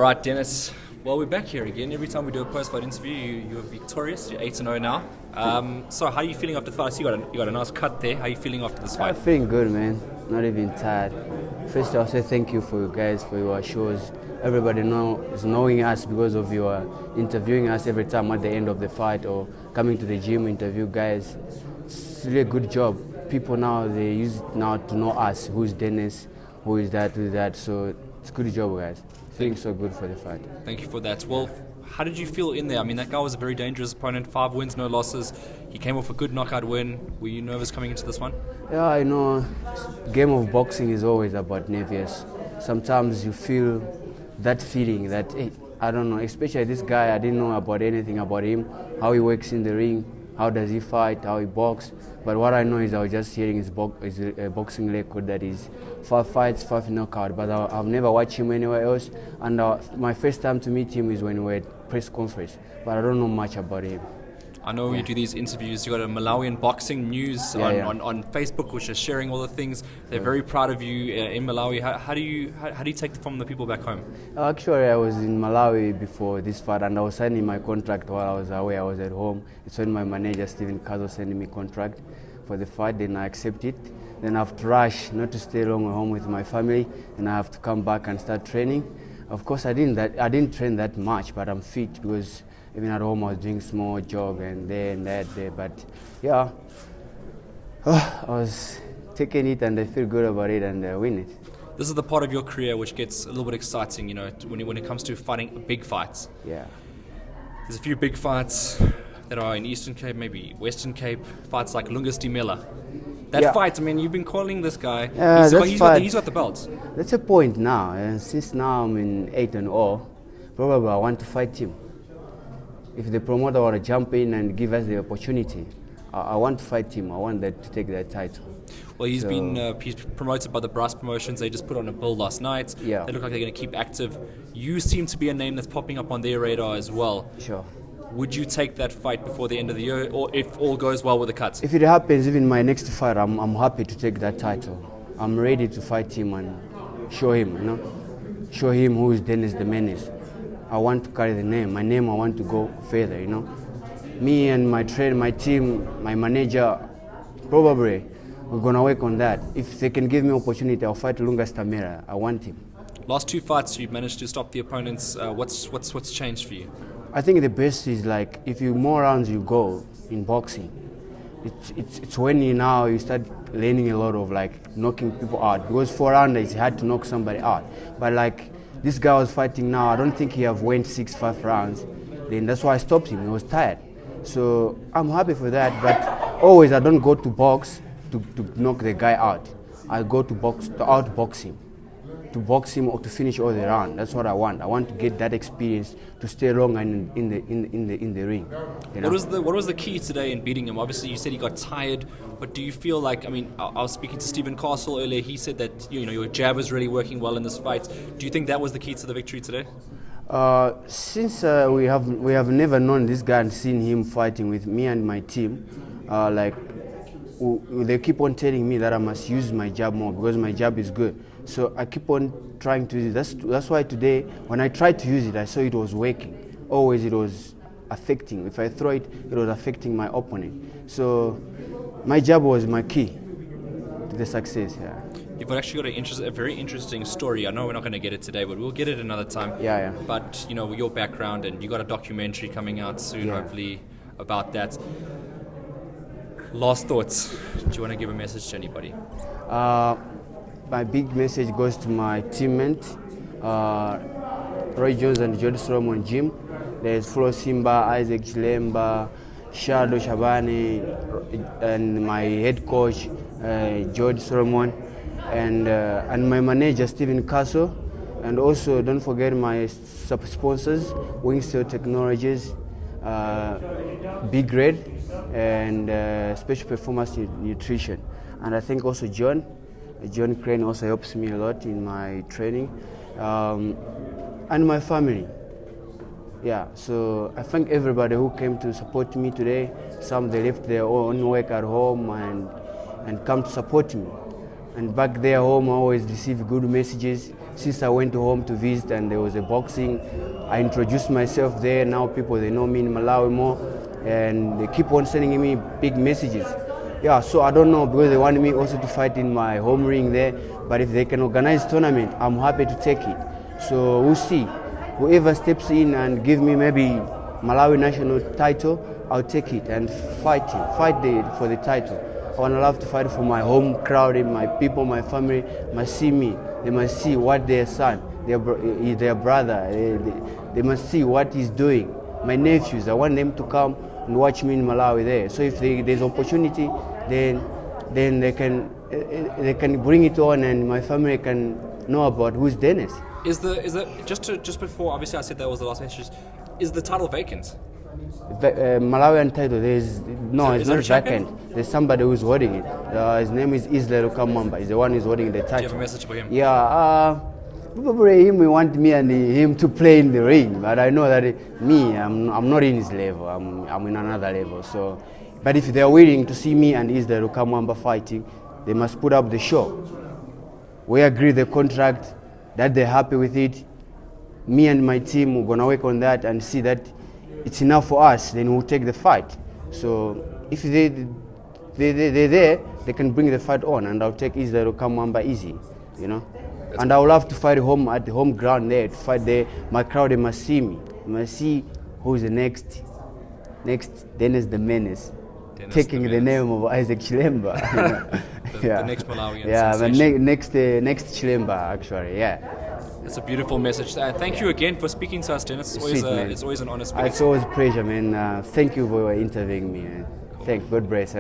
right, Dennis. Well, we're back here again. Every time we do a post-fight interview, you're victorious. You're 8-0 now. So how are you feeling after the fight? I see you got a nice cut there. How are you feeling after this fight? I'm feeling good, man. Not even tired. First, I'll say thank you for you guys, for your shows. Everybody is knowing us because of your interviewing us every time at the end of the fight or coming to the gym, interview guys. It's really a good job. People now, they use it now to know us. Who's Dennis? Who is that? Who is that? So it's a good job, guys. Feeling so good for the fight. Thank you for that. Well, how did you feel in there? I mean, that guy was a very dangerous opponent. 5 wins, no losses. He came off a good knockout win. Were you nervous coming into this one? Yeah, I know. Game of boxing is always about nervous. Sometimes you feel that feeling that, hey, I don't know, especially this guy, I didn't know about anything about him, how he works in the ring, how does he fight, how he boxes. But what I know is I was just hearing his boxing record, that is 5 fights, 5 knockouts. But I've never watched him anywhere else. And my first time to meet him is when we were at press conference. But I don't know much about him. I know when you do these interviews, you got a Malawian boxing news on Facebook, which is sharing all the things. They're very proud of you in Malawi. How do you take it from the people back home? Actually, I was in Malawi before this fight, and I was signing my contract while I was away. I was at home. It's when my manager Stephen Kazo sent me contract for the fight. Then I accepted. Then I have to rush, not to stay long at home with my family, and I have to come back and start training. Of course, I didn't train that much, but I'm fit because even at home I was doing small jog and there and that there. But yeah, I was taking it and I feel good about it and I win it. This is the part of your career which gets a little bit exciting, you know, when it comes to fighting big fights. Yeah. There's a few big fights that are in Eastern Cape, maybe Western Cape, fights like Lungus Dimela. That fight, I mean, you've been calling this guy. He's got the belts. That's a point now. And since now I'm in 8-0, probably I want to fight him. If the promoter want to jump in and give us the opportunity, I want to fight him. I want that to take that title. Well, he's promoted by the Brass Promotions. They just put on a bill last night. Yeah. They look like they're going to keep active. You seem to be a name that's popping up on their radar as well. Sure. Would you take that fight before the end of the year, or if all goes well with the cuts? If it happens, even my next fight, I'm happy to take that title. I'm ready to fight him and show him, show him who is Dennis the Menace. I want to carry the name. My name, I want to go further, Me and my team, my manager, probably we're gonna work on that. If they can give me opportunity, I'll fight Lungus Tamera. I want him. Last 2 fights, you've managed to stop the opponents. What's changed for you? I think the best is like if more rounds you go in boxing, it's when you start learning a lot of like knocking people out, because 4 rounds it's hard to knock somebody out. But like this guy was fighting now, I don't think he have went 6-5 rounds. Then that's why I stopped him. He was tired. So I'm happy for that. But always I don't go to box to knock the guy out. I go to box to outbox him. To box him or to finish all the round. That's what I want. I want to get that experience to stay long and in the ring. What was the key today in beating him? Obviously, you said he got tired, but do you feel like? I mean, I was speaking to Stephen Castle earlier. He said that your jab was really working well in this fight. Do you think that was the key to the victory today? Since we have never known this guy and seen him fighting with me and my team, they keep on telling me that I must use my jab more because my jab is good. So I keep on trying to use it. That's why today, when I tried to use it, I saw it was working. Always it was affecting. If I throw it, it was affecting my opponent. So my jab was my key to the success. Yeah. You've actually got a very interesting story. I know we're not going to get it today, but we'll get it another time. Yeah. But your background, and you got a documentary coming out soon, hopefully, about that. Last thoughts. Do you want to give a message to anybody? My big message goes to my teammates, Roy Jones and George Solomon Jim. There's Flo Simba, Isaac Chilemba, Shadow Shabani, and my head coach, George Solomon, and my manager, Stephen Castle. And also, don't forget my sub-sponsors, Wingsteel Technologies, Big Red, and Special Performance Nutrition. And I think also John Crane also helps me a lot in my training, and my family. Yeah, so I thank everybody who came to support me today. Some they left their own work at home and come to support me. And back there home, I always receive good messages. Since I went home to visit and there was a boxing, I introduced myself there. Now people, they know me in Malawi more, and they keep on sending me big messages. Yeah, so I don't know, because they want me also to fight in my home ring there, but if they can organize tournament, I'm happy to take it. So we'll see. Whoever steps in and give me maybe Malawi national title, I'll take it and fight for the title. I want to love to fight for my home crowd, and my people, my family must see me. They must see what their son, their brother, they must see what he's doing. My nephews, I want them to come and watch me in Malawi there. So if there's opportunity, then they can bring it on, and my family can know about who's Dennis. Is the just before, obviously I said that was the last message, is the title vacant? Malawian title, it's not champion? vacant. There's somebody who's holding it. His name is Kammwamba. He's the one who's holding the title. Do you have a message for him? Yeah, probably him. We want me and him to play in the ring, but I know that I'm not in his level. I'm in another level. So, but if they're willing to see me and Israel Kammwamba fighting, they must put up the show. We agree the contract, that they're happy with it. Me and my team, we're gonna work on that and see that it's enough for us, then we'll take the fight. So if they're there, they can bring the fight on, and I'll take Israel Kammwamba easy, you know. And I would love to fight at the home ground there, to fight there. My crowd, they must see me. They must see who's the next Dennis the Menace, taking the name of Isaac Chilemba. The next Malawian sensation. The next Chilemba, actually, yeah. It's a beautiful message. Thank you again for speaking to us, Dennis. It's always an honor speaking. It's always a pleasure, man. Thank you for interviewing me. Cool. Thank God bless.